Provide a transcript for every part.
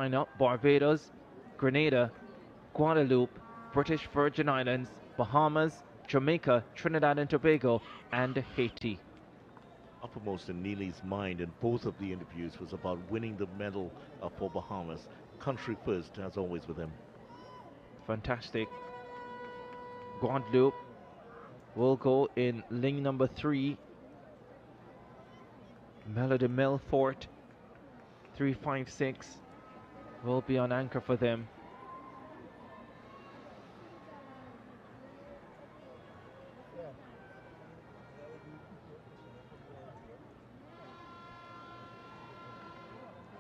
Lineup: Barbados, Grenada, Guadeloupe, British Virgin Islands, Bahamas, Jamaica, Trinidad and Tobago, and Haiti. Uppermost in Neely's mind in both of the interviews was about winning the medal for Bahamas. Country first, as always with him. Fantastic. Guadeloupe will go in lane number 3. Melody Melfort, 356, will be on anchor for them.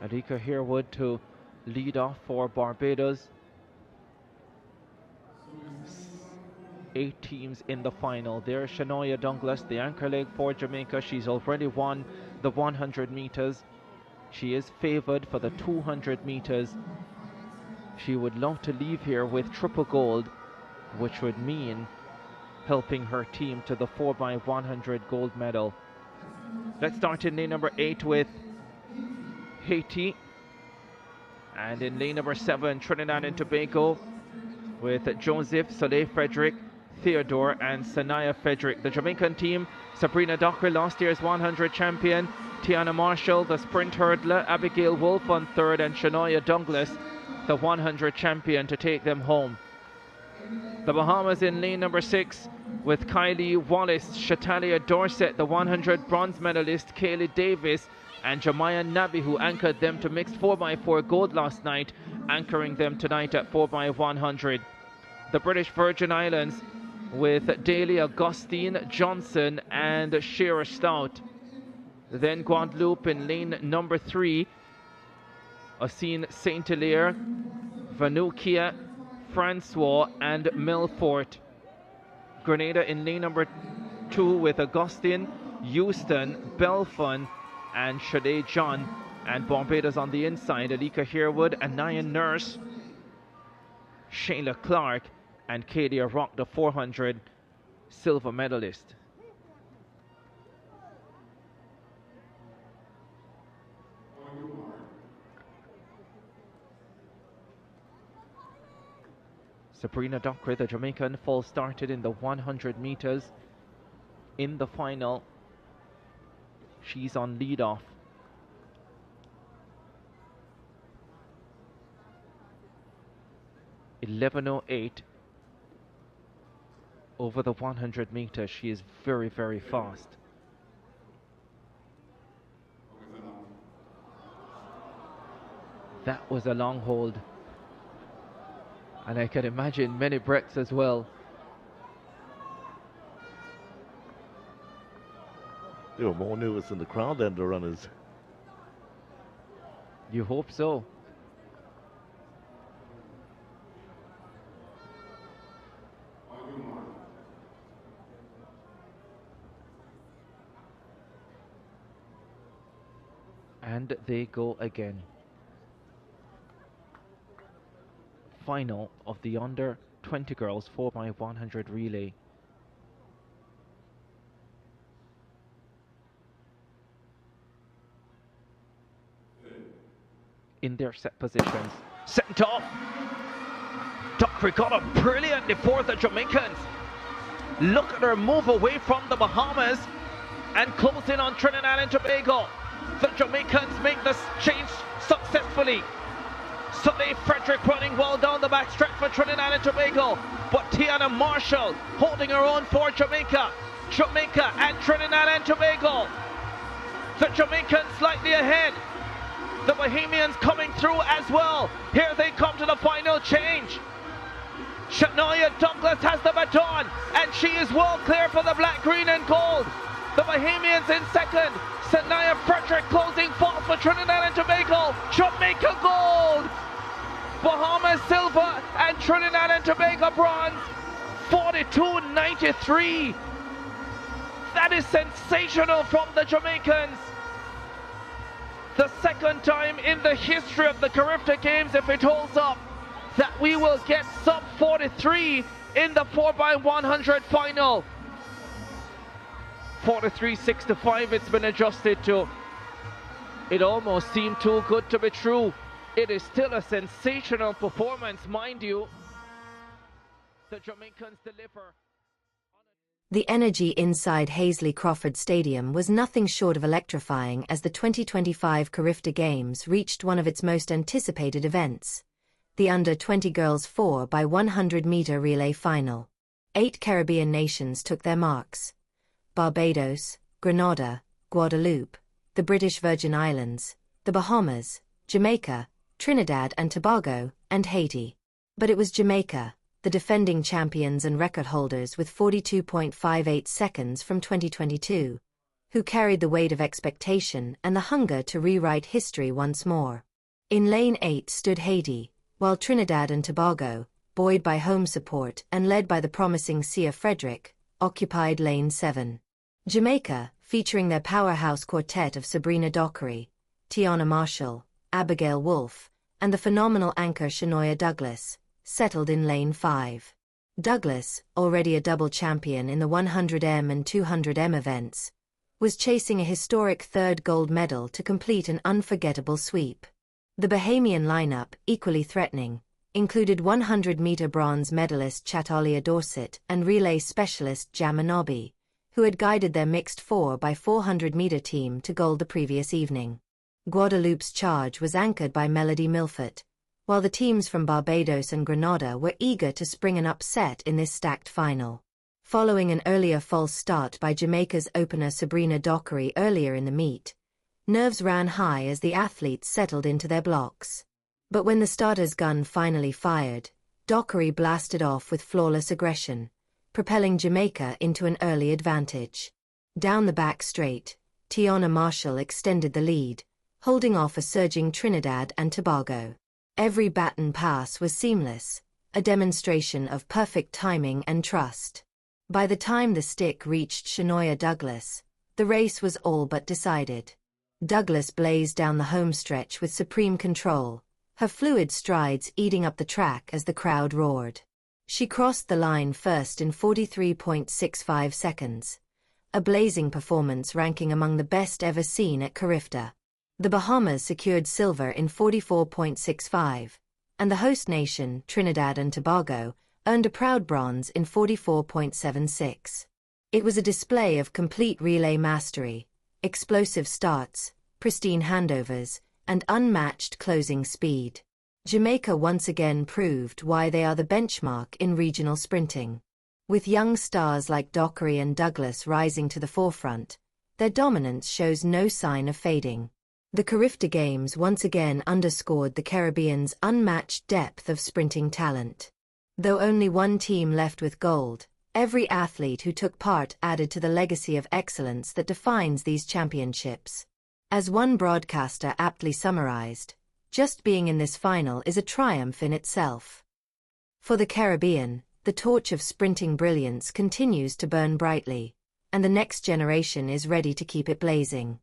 Alika Herwood to lead off for Barbados. 8 teams in the final. There's Shanoya Douglas, the anchor leg for Jamaica. She's already won the 100 meters. She is favored for the 200 meters. She would love to leave here with triple gold, which would mean helping her team to the 4x100 gold medal. Let's start in lane number 8 with Haiti, and in lane number 7 Trinidad and Tobago with Joseph, Sia Frederick, Theodore and Shanoya Frederick. The Jamaican team: Sabrina Dockery, last year's 100 champion; Tiana Marshall, the sprint hurdler; Abigail Wolfe on 3rd; and Shanoya Douglas, the 100 champion, to take them home. The Bahamas in lane number 6 with Kylie Wallace, Shatalia Dorset, the 100 bronze medalist; Kaylee Davis and Jemiah Nabi, who anchored them to mixed 4x4 gold last night, anchoring them tonight at 4x100. The British Virgin Islands with Daly Augustine Johnson and Shearer Stout. Then Guadeloupe in lane number 3, Ossine Saint-Hilaire, Vanukia, Francois and Melfort. Grenada in lane number 2 with Augustine, Houston, Belfon and Shade John. And Barbados on the inside: Alika Herwood, Anaya Nurse, Shayla Clark and Kadia Rock, the 400 silver medalist. Sabrina Dockery, the Jamaican, false started in the 100 meters. In the final, she's on lead off. .11:08 over the 100 meters. She is very, very fast. That was a long hold, and I can imagine many breaths as well. They were more nervous in the crowd than the runners. You hope so. And they go again. Final of the under 20 girls 4x100 relay. In their set positions. Sent off. Dockery got up brilliantly for the Jamaicans. Look at her move away from the Bahamas and close in on Trinidad and Tobago. The Jamaicans make this change successfully. Sia Frederick running well down the back stretch for Trinidad and Tobago, but Tiana Marshall holding her own for Jamaica. Jamaica and Trinidad and Tobago. The Jamaicans slightly ahead. The Bahamians coming through as well. Here they come to the final change. Shanoya Douglas has the baton, and she is well clear for the black, green and gold. The Bahamians in second. Sia Frederick closing fast for Trinidad and Tobago. Jamaica gold. Bahamas silver and Trinidad and Tobago bronze. 42.93. That is sensational from the Jamaicans. The second time in the history of the CARIFTA Games, if it holds up, that we will get sub 43 in the 4x100 final. 43.65 it's been adjusted to. It almost seemed too good to be true. It is still a sensational performance, mind you. The Jamaicans deliver. The energy inside Hasely Crawford Stadium was nothing short of electrifying as the 2025 CARIFTA Games reached one of its most anticipated events, the under-20 girls 4x100m relay final. 8 Caribbean nations took their marks: Barbados, Grenada, Guadeloupe, the British Virgin Islands, the Bahamas, Jamaica, Trinidad and Tobago, and Haiti. But it was Jamaica, the defending champions and record holders with 42.58 seconds from 2022, who carried the weight of expectation and the hunger to rewrite history once more. In lane 8 stood Haiti, while Trinidad and Tobago, buoyed by home support and led by the promising Sia Frederick, occupied lane 7. Jamaica, featuring their powerhouse quartet of Sabrina Dockery, Tiana Marshall, Abigail Wolfe, and the phenomenal anchor Shanoya Douglas, settled in lane 5. Douglas, already a double champion in the 100m and 200m events, was chasing a historic third gold medal to complete an unforgettable sweep. The Bahamian lineup, equally threatening, included 100m bronze medalist Chatalia Dorset and relay specialist Jamanobi, who had guided their mixed 4x400m team to gold the previous evening. Guadeloupe's charge was anchored by Melody Milford, while the teams from Barbados and Grenada were eager to spring an upset in this stacked final. Following an earlier false start by Jamaica's opener Sabrina Dockery earlier in the meet, nerves ran high as the athletes settled into their blocks. But when the starter's gun finally fired, Dockery blasted off with flawless aggression, propelling Jamaica into an early advantage. Down the back straight, Tiana Marshall extended the lead, holding off a surging Trinidad and Tobago. Every baton pass was seamless, a demonstration of perfect timing and trust. By the time the stick reached Shanoya Douglas, the race was all but decided. Douglas blazed down the home stretch with supreme control, her fluid strides eating up the track as the crowd roared. She crossed the line first in 43.65 seconds, a blazing performance ranking among the best ever seen at CARIFTA. The Bahamas secured silver in 44.65, and the host nation, Trinidad and Tobago, earned a proud bronze in 44.76. It was a display of complete relay mastery, explosive starts, pristine handovers, and unmatched closing speed. Jamaica once again proved why they are the benchmark in regional sprinting. With young stars like Dockery and Douglas rising to the forefront, their dominance shows no sign of fading. The CARIFTA Games once again underscored the Caribbean's unmatched depth of sprinting talent. Though only one team left with gold, every athlete who took part added to the legacy of excellence that defines these championships. As one broadcaster aptly summarized, just being in this final is a triumph in itself. For the Caribbean, the torch of sprinting brilliance continues to burn brightly, and the next generation is ready to keep it blazing.